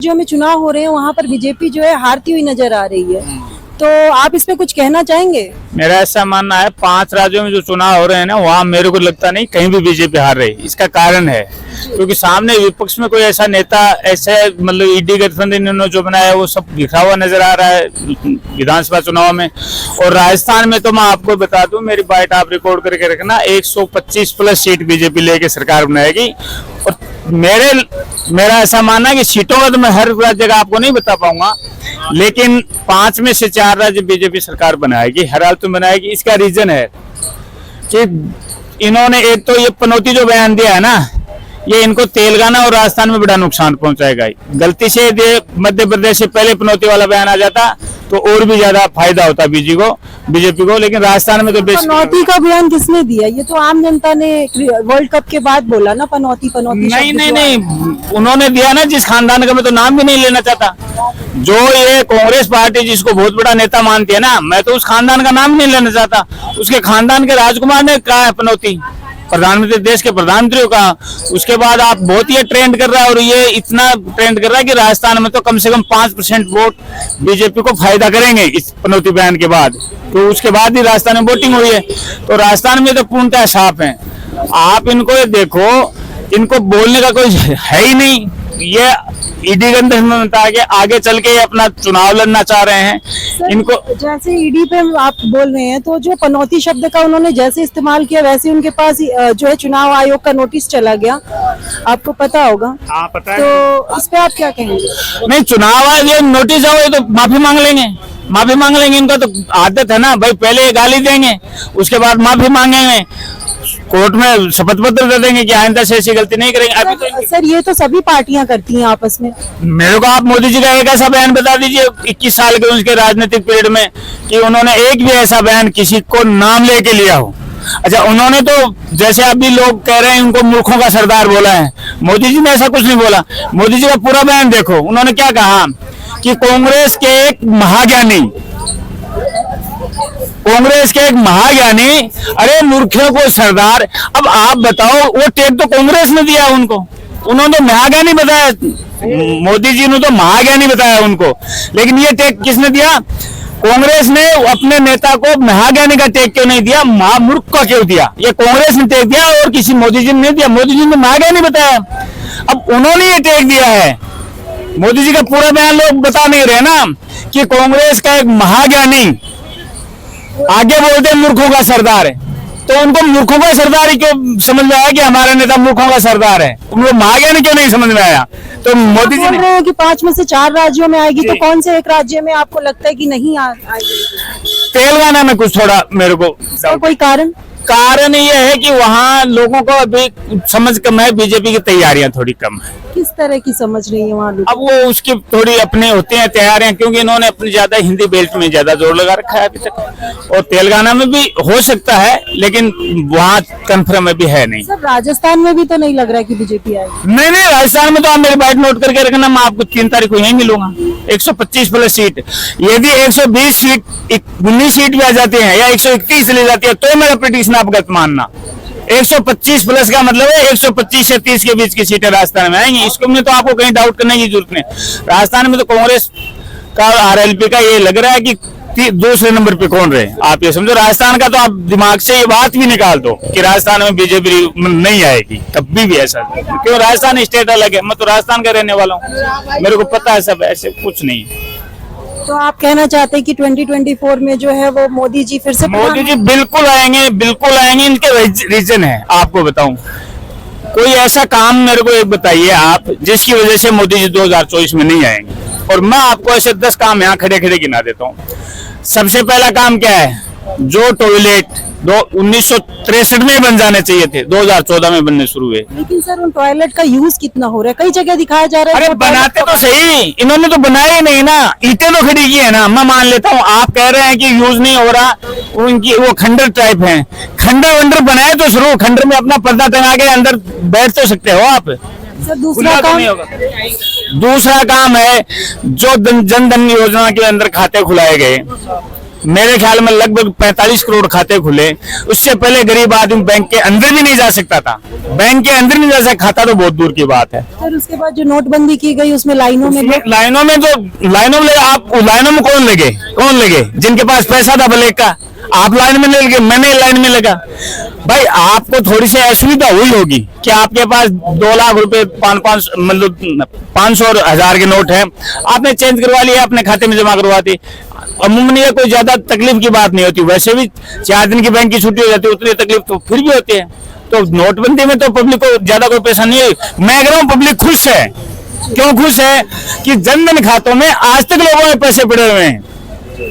जो में चुनाव हो रहे हैं वहाँ पर बीजेपी जो है हारती हुई नजर आ रही है, तो आप इस पे कुछ कहना चाहेंगे? मेरा ऐसा मानना है 5 राज्यों में जो चुनाव हो रहे हैं ना, वहाँ मेरे को लगता नहीं कहीं भी बीजेपी हार रही। इसका कारण है क्योंकि सामने विपक्ष में कोई ऐसा नेता, ऐसे मतलब ईडी गठबंधन इन्होंने जो बनाया है वो सब बिखरा हुआ नजर आ रहा है विधानसभा चुनाव में। और राजस्थान में तो मैं आपको बता दूं, मेरी बाइट आप रिकॉर्ड करके रखना, 125 प्लस सीट बीजेपी लेके सरकार बनाएगी। और मेरा ऐसा मानना है कि सीटों का तो मैं हर जगह आपको नहीं बता पाऊंगा, लेकिन 5 में से 4 राज्य बीजेपी सरकार बनाएगी, हर हाल में बनाएगी। इसका रीजन है कि इन्होंने एक तो ये पनौती जो बयान दिया है ना, ये इनको तेलंगाना और राजस्थान में बड़ा नुकसान पहुंचाएगा। गलती से मध्य प्रदेश से पहले पनौती वाला बयान आ जाता तो और भी ज्यादा फायदा होता बीजेपी को, लेकिन राजस्थान में तो पनौती का बयान किसने दिया? ये तो आम जनता ने वर्ल्ड कप के बाद बोला ना, पनौती। नहीं, उन्होंने दिया ना, जिस खानदान का मैं तो नाम भी नहीं लेना चाहता, जो ये कांग्रेस पार्टी जिसको बहुत बड़ा नेता मानती है ना, मैं तो उस खानदान का नाम नहीं लेना चाहता। उसके खानदान के राजकुमार ने कहा है पनौती, प्रधानमंत्री, देश के प्रधानमंत्री का। उसके बाद आप बहुत ही ट्रेंड कर रहा है, और ये इतना ट्रेंड कर रहा है कि राजस्थान में तो कम से कम 5% वोट बीजेपी को फायदा करेंगे इस पनौती बयान के बाद। तो उसके बाद ही राजस्थान में वोटिंग हुई है, तो राजस्थान में तो पूर्णतः साफ है। आप इनको देखो, इनको बोलने का कोई है ही नहीं। ये ईडी गठबंधन के आगे चल के अपना चुनाव लड़ना चाह रहे हैं। इनको जैसे ईडी पे आप बोल रहे हैं, तो जो पनौती शब्द का उन्होंने जैसे इस्तेमाल किया, वैसे उनके पास जो है चुनाव आयोग का नोटिस चला गया, आपको पता होगा। हाँ, पता है। तो इस पे आप क्या कहेंगे? नहीं, चुनाव आयोग नोटिस आओ तो माफी मांग लेंगे। इनका तो आदत है ना भाई, पहले गाली देंगे, उसके बाद माफी मांगेंगे, कोर्ट में शपथ पत्र दे देंगे कि आइंदा से ऐसी गलती नहीं करेंगे। अभी तो सर, ये तो सभी पार्टियां करती हैं आपस में। मेरे को आप मोदी जी का एक ऐसा बयान बता दीजिए 21 साल के उनके राजनीतिक पीरियड में, कि उन्होंने एक भी ऐसा बयान किसी को नाम लेके लिया हो। अच्छा, उन्होंने तो जैसे अभी लोग कह रहे हैं उनको मूर्खों का सरदार बोला है, मोदी जी ने ऐसा कुछ नहीं बोला। मोदी जी का पूरा बयान देखो, उन्होंने क्या कहा कि कांग्रेस के एक महाज्ञानी, अरे मूर्खों को सरदार। अब आप बताओ, वो टेक तो कांग्रेस ने दिया उनको, उन्होंने तो महाज्ञानी बताया, मोदी जी ने तो महाज्ञानी बताया उनको, लेकिन ये टेक किसने दिया? कांग्रेस ने अपने नेता को महाज्ञानी का टेक क्यों नहीं दिया, महामूर्ख का क्यों दिया? ये कांग्रेस ने टेक दिया और किसी मोदी जी ने नहीं दिया। मोदी जी ने महाज्ञानी बताया, अब उन्होंने ये टेक दिया है। मोदी जी का पूरा बयान लोग बता नहीं रहे ना, कि कांग्रेस का एक महाज्ञानी आगे बोलते हैं मूर्खों का सरदार है, तो उनको मूर्खों का सरदार ही क्यों समझ में आया कि हमारा नेता मूर्खों का सरदार है? उनको महाज्ञानी क्यों नहीं समझ में आया? तो मोदी जी बोल रहे हैं कि 5 में से 4 राज्यों में आएगी, तो कौन से एक राज्य में आपको लगता है कि नहीं आएगी? तेलंगाना में कुछ थोड़ा मेरे को कोई कारण ये है कि वहाँ लोगों को अभी समझ कम है, बीजेपी की तैयारियां थोड़ी कम है। किस तरह की समझ रही है वहाँ? अब वो उसकी थोड़ी अपने होते हैं तैयारियां, क्योंकि इन्होंने अपनी ज्यादा हिंदी बेल्ट में ज्यादा जोर लगा रखा है अभी तक, और तेलंगाना में भी हो सकता है, लेकिन वहाँ कंफर्म अभी है नहीं। सर, राजस्थान में भी तो नहीं लग रहा है कि बीजेपी आएगी? नहीं, राजस्थान में तो आप मेरी बात नोट करके रखना, मैं आपको 3 तारीख को यहीं मिलूंगा। 125 प्लस सीट, यदि 120 सीट 19 सीट भी आ जाती है या 131 चली जाती है, तो मेरा प्रेडिक्शन आप गलत मानना। 125 प्लस का मतलब है 125 से 30 के बीच की सीटें राजस्थान में आएंगी। इसको में तो आपको कहीं डाउट करने की जरूरत नहीं। राजस्थान में तो कांग्रेस का, आरएलपी का ये लग रहा है कि दूसरे नंबर पे कौन रहे। आप ये समझो, राजस्थान का तो आप दिमाग से ये बात भी निकाल दो कि राजस्थान में बीजेपी नहीं आएगी कभी भी। ऐसा क्यों? राजस्थान स्टेट अलग है, मैं तो राजस्थान का रहने वाला हूँ, मेरे को पता है सब, ऐसे कुछ नहीं है। तो आप कहना चाहते हैं कि 2024 में जो है वो मोदी जी फिर से? मोदी जी बिल्कुल आएंगे। इनके रीजन है, आपको बताऊं, कोई ऐसा काम मेरे को एक बताइए आप, जिसकी वजह से मोदी जी 2024 में नहीं आएंगे। और मैं आपको ऐसे 10 काम यहाँ खड़े खड़े गिना देता हूँ। सबसे पहला काम क्या है? जो टॉयलेट 1963 में बन जाने चाहिए थे, 2014 में बनने शुरू हुए। लेकिन सर, उन टॉयलेट का यूज कितना हो रहा है? कई जगह दिखाया जा रहा है। अरे बनाते तो सही, इन्होंने तो बनाया ही नहीं ना, ईंटें तो खड़ी की है ना। मैं मान लेता हूँ, आप कह रहे हैं कि यूज नहीं हो रहा, उनकी वो खंडर टाइप है, खंडर वंडर बनाए तो शुरू, खंडर में अपना पर्दा टंगा के अंदर बैठ तो सकते हो आप। सर, दूसरा काम है जो जन धन योजना के अंदर खाते खुलाए गए, मेरे ख्याल में लगभग 45 करोड़ खाते खुले। उससे पहले गरीब आदमी बैंक के अंदर भी नहीं जा सकता था, बैंक के अंदर नहीं जा सकता, खाता तो बहुत दूर की बात है। सर उसके बाद जो नोटबंदी की गई उसमें लाइनों में लाइनों में आप लाइनों में कौन लगे जिनके पास पैसा था ब्लैक का, आप लाइन में लगे, मैंने लाइन में लगा। भाई आपको थोड़ी सी असुविधा हुई होगी कि आपके पास 2 लाख रुपए 500 और 1000 के नोट है, आपने चेंज करवा लिया, अपने खाते में जमा करवा दी। अमूमन ये कोई ज्यादा तकलीफ की बात नहीं होती, वैसे भी 4 दिन की बैंक की छुट्टी हो जाती है, उतनी तकलीफ तो फिर भी होती है। तो नोटबंदी में तो पब्लिक को ज्यादा कोई पैसा नहीं है। मैं कह रहा हूँ पब्लिक खुश है। क्यों खुश है? कि जनधन खातों में आज तक लोगों में पैसे पड़े हुए हैं,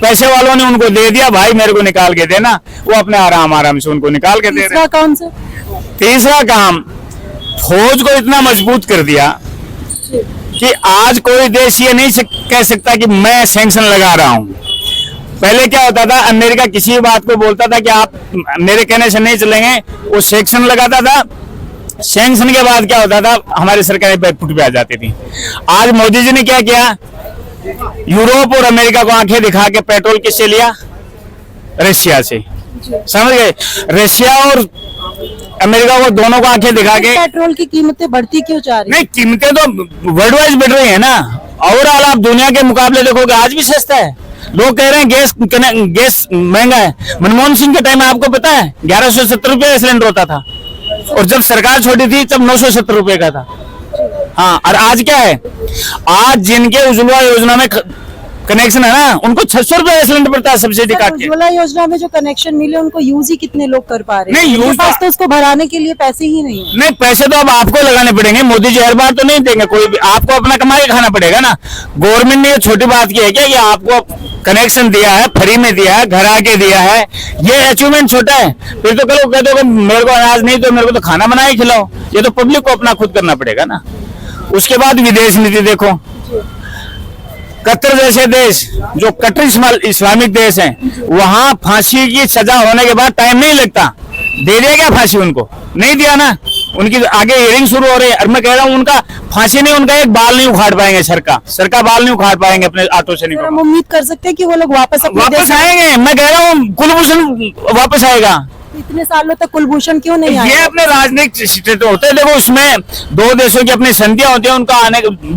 पैसे वालों ने उनको दे दिया, भाई मेरे को निकाल के देना, वो अपने आराम से उनको निकाल के दे रहे। काम से तीसरा काम, फौज को इतना मजबूत कर दिया कि आज कोई देश ये नहीं कह सकता कि मैं सैंक्शन लगा रहा हूं। पहले क्या होता था, अमेरिका किसी बात को बोलता था कि आप मेरे कहने से नहीं चलेंगे, वो सैंक्शन लगाता था। सैंक्शन के बाद क्या होता था, हमारी सरकारें बैकफुट पे आ जाती थी। आज मोदी जी ने क्या किया, यूरोप और अमेरिका को आंखें दिखा के पेट्रोल किससे लिया? रशिया से। समझ गए? रशिया और अमेरिका को दोनों को आंखें दिखा के पेट्रोल की कीमतें बढ़ती क्यों जा रही? नहीं, कीमतें तो वर्ल्ड वाइज बढ़ रही है ना। ओवरऑल आप दुनिया के मुकाबले देखोगे आज भी सस्ता है। लोग कह रहे हैं गैस महंगा है। मनमोहन सिंह के टाइम में आपको पता है 1170 रुपये सिलेंडर होता था, और जब सरकार छोड़ी थी तब 970 रुपये का था। हाँ, और आज क्या है, आज जिनके उज्ज्वला योजना में कनेक्शन है ना, उनको 600 रुपये सिलेंडर पड़ता है सब्सिडी काट के। उज्ज्वला योजना में जो कनेक्शन मिले उनको यूज ही कितने लोग कर पा रहे हैं? नहीं, यूज पास तो उसको भराने के लिए पैसे ही नहीं है। नहीं, पैसे तो अब आपको लगाने पड़ेंगे। मोदी जी हर बार तो नहीं देंगे, कोई भी आपको अपना कमा के खाना पड़ेगा ना। गवर्नमेंट ने ये छोटी बात की है क्या कि आपको कनेक्शन दिया है, फ्री में दिया है, घर आके दिया है, ये अचीवमेंट छोटा है। फिर तो कल कह दो मेरे को अनाज नहीं तो मेरे को तो खाना बना के खिलाओ, ये तो पब्लिक को अपना खुद करना पड़ेगा ना। उसके बाद विदेश नीति देखो, कतर जैसे देश जो कट्टर इस्लामिक देश हैं, वहां फांसी की सजा होने के बाद टाइम नहीं लगता। दे दिया क्या फांसी? उनको नहीं दिया ना, उनकी आगे हियरिंग शुरू हो रही है। और मैं कह रहा हूँ उनका फांसी नहीं, उनका एक बाल नहीं उखाड़ पाएंगे, सर का बाल नहीं उखाड़ पाएंगे अपने हाथों से। नहीं, हम उम्मीद कर सकते हैं कि वो लोग वापस आएंगे। मैं कह रहा हूँ कुलभूषण वापस आएगा। इतने सालों तक कुलभूषण क्यों नहीं आया? ये अपने राजनीतिक स्टेट होते हैं। देखो, उसमें 2 देशों की अपनी संधियां होती है, उनका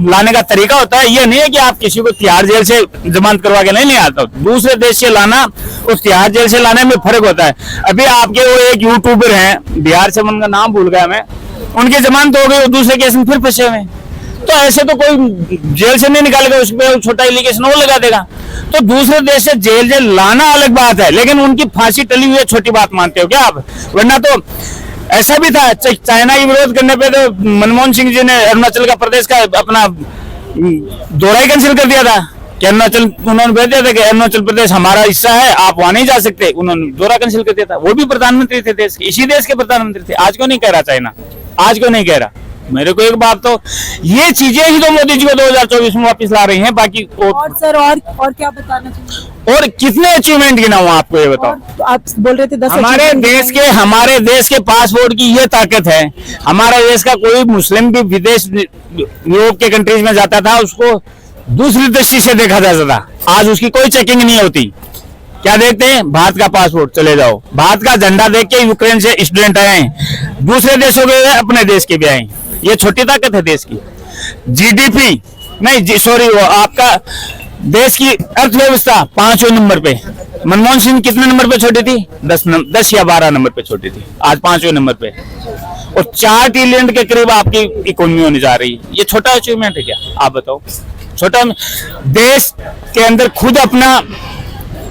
लाने का तरीका होता है। ये नहीं है कि आप किसी को तिहाड़ जेल से जमानत करवा के नहीं आता। दूसरे देश से लाना और तिहाड़ जेल से लाने में फर्क होता है। अभी आपके वो एक यूट्यूबर हैं बिहार से, उनका नाम भूल गया मैं, उनकी जमानत हो गई, वो दूसरे केस में फिर फंसे हुए। तो ऐसे तो कोई जेल से नहीं निकालेगा, उस पर छोटा एलिगेशन वो लगा देगा। तो दूसरे देश से जेल लाना अलग बात है, लेकिन उनकी फांसी टली हुई है छोटी बात मानते हो क्या आप? वरना तो ऐसा भी था, चाइना की विरोध करने पे तो मनमोहन सिंह जी ने अरुणाचल का प्रदेश का अपना दौरा ही कैंसिल कर दिया था कि अरुणाचल, उन्होंने भेज दिया था कि अरुणाचल प्रदेश हमारा हिस्सा है, आप वहां नहीं जा सकते। उन्होंने दौरा कैंसिल कर दिया था। वो भी प्रधानमंत्री थे देश के, इसी देश के प्रधानमंत्री थे। आज क्यों नहीं कह रहा चाइना? आज क्यों नहीं कह रहा? मेरे को एक बात तो, ये चीजें ही तो मोदी जी को 2024 में वापस ला रही हैं। बाकी और सर और क्या बताना चाहिए? और कितने अचीवमेंट गिनाऊं आपको, ये बताओ। आप बोल रहे थे 10 हमारे देश के पासपोर्ट की ये ताकत है। हमारा देश का कोई मुस्लिम भी विदेश यूरोप के कंट्रीज में जाता था, उसको दूसरी दृष्टि से देखा जाता था। आज उसकी कोई चेकिंग नहीं होती। क्या देखते हैं? भारत का पासपोर्ट, चले जाओ। भारत का झंडा देख के यूक्रेन से स्टूडेंट आए, दूसरे देशों के अपने देश के भी आए। ये छोटी ताकत है देश की। जीडीपी नहीं, सॉरी, वो आपका देश की अर्थव्यवस्था 5वें नंबर पे। मनमोहन सिंह कितने नंबर पे छोटी थी? 10 या 12 नंबर पे छोटी थी, आज 5वें नंबर पे। और 4 ट्रिलियन के करीब आपकी इकोनॉमी होने जा रही है। ये छोटा अचीवमेंट है क्या? आप बताओ। छोटा देश के अंदर खुद अपना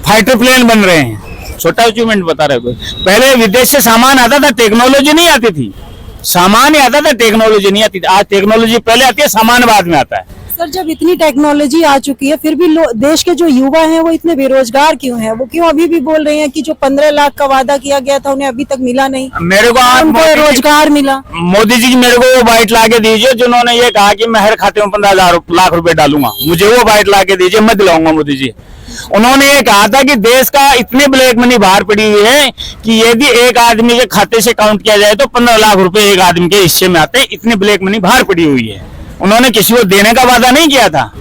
फाइटर प्लेन बन रहे हैं, छोटा अचीवमेंट बता रहे हो। पहले विदेश से सामान आता था, टेक्नोलॉजी नहीं आती थी। सामान ही आता था, टेक्नोलॉजी नहीं आती थी। आज टेक्नोलॉजी पहले आती है, सामान बाद में आता है। सर, जब इतनी टेक्नोलॉजी आ चुकी है, फिर भी देश के जो युवा हैं वो इतने बेरोजगार क्यों हैं? वो क्यों अभी भी बोल रहे हैं कि जो 15 लाख का वादा किया गया था उन्हें अभी तक मिला नहीं? मेरे को आज रोजगार मिला। मोदी जी मेरे को वो बाइट ला के दीजिए जिन्होंने ये कहा कि मैं हर खाते में 15 लाख रुपए डालूंगा। मुझे वो बाइट ला के दीजिए, मैं दिलाऊंगा मोदी जी। उन्होंने ये कहा था कि देश का इतनी ब्लैक मनी बाहर पड़ी हुई है कि यदि एक आदमी के खाते से काउंट किया जाए तो 15 लाख रुपए एक आदमी के हिस्से में आते हैं। इतनी ब्लैक मनी बाहर पड़ी हुई है। उन्होंने किसी को देने का वादा नहीं किया था।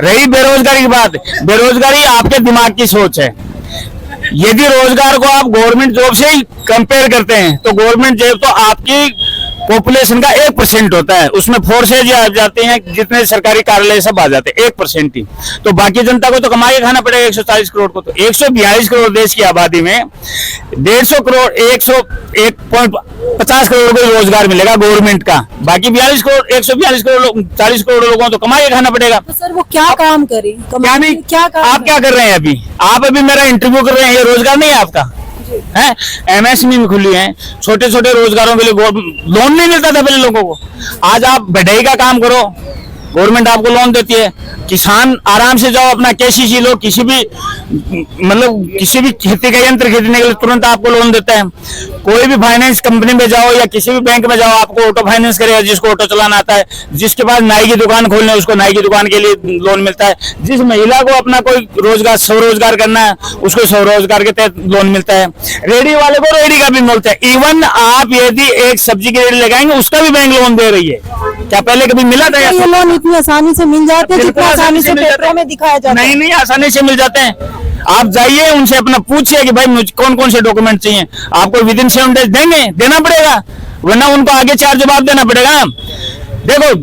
रही बेरोजगारी की बात, बेरोजगारी आपके दिमाग की सोच है। यदि रोजगार को आप गवर्नमेंट जॉब से ही कंपेयर करते हैं तो गवर्नमेंट जॉब तो आपकी पॉपुलेशन का 1% होता है, उसमें फोर्सेज आ जाते हैं, जितने सरकारी कार्यालय सब आ जाते हैं 1% ही। तो बाकी जनता को तो कमा के खाना पड़ेगा 140 करोड़ को। तो 142 करोड़ देश की आबादी में 150 करोड़ 1.50 करोड़ को रोजगार मिलेगा गवर्नमेंट का, बाकी 42 करोड़ 142 करोड़ 40 करोड़ लोगों को तो कमा के खाना पड़ेगा। तो सर वो क्या काम करे, क्या नहीं, क्या काम आप क्या कर रहे हैं अभी? आप अभी मेरा इंटरव्यू कर रहे हैं, ये रोजगार नहीं है आपका? है एमएसएमई में खुली है, छोटे छोटे रोजगारों के लिए लोन नहीं मिलता था पहले लोगों को। आज आप बढ़ई का काम करो, गवर्नमेंट आपको लोन देती है। किसान आराम से जाओ, अपना केसीसी लो, किसी भी खेती का यंत्र खरीदने के लिए तुरंत आपको लोन देता है। कोई भी फाइनेंस कंपनी में जाओ या किसी भी बैंक में जाओ, आपको ऑटो फाइनेंस करेगा जिसको ऑटो चलाना आता है। जिसके पास नाई की दुकान खोलनी है उसको नाई की दुकान के लिए लोन मिलता है। जिस महिला को अपना कोई रोजगार स्वरोजगार करना है उसको स्वरोजगार के तहत लोन मिलता है। रेडी वाले को रेडी का भी मिलता है। इवन आप यदि एक सब्जी की रेडी लगाएंगे उसका भी बैंक लोन दे रही है। क्या पहले कभी मिला था? ये लोन इतनी आसानी से मिल जाते हैं जितना आसानी से पेपरों में दिखाया जाता है? नहीं, आसानी से मिल जाते हैं। आप जाइए उनसे अपना पूछिए कि भाई मुझे कौन कौन से डॉक्यूमेंट चाहिए, आपको विदिन 7 डेज देंगे, देना पड़ेगा, वरना उनको आगे 4 जवाब देना पड़ेगा। देखो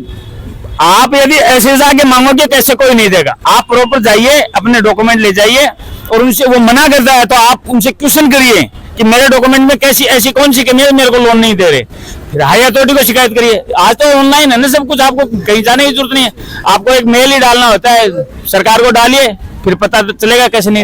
आप यदि ऐसे जाके मांगोगे कैसे कोई नहीं देगा। आप प्रॉपर जाइए, अपने डॉक्यूमेंट ले जाइए और उनसे वो मना करता है तो आप उनसे क्वेश्चन करिए कि मेरे डॉक्यूमेंट में कैसी ऐसी कौन सी कमी है मेरे को लोन नहीं दे रहे। फिर हाई अथॉरिटी को शिकायत करिए। आज तो ऑनलाइन है ना सब कुछ, आपको कहीं जाने की जरूरत नहीं है। आपको एक मेल ही डालना होता है, सरकार को डालिए, फिर पता चलेगा कैसे नहीं।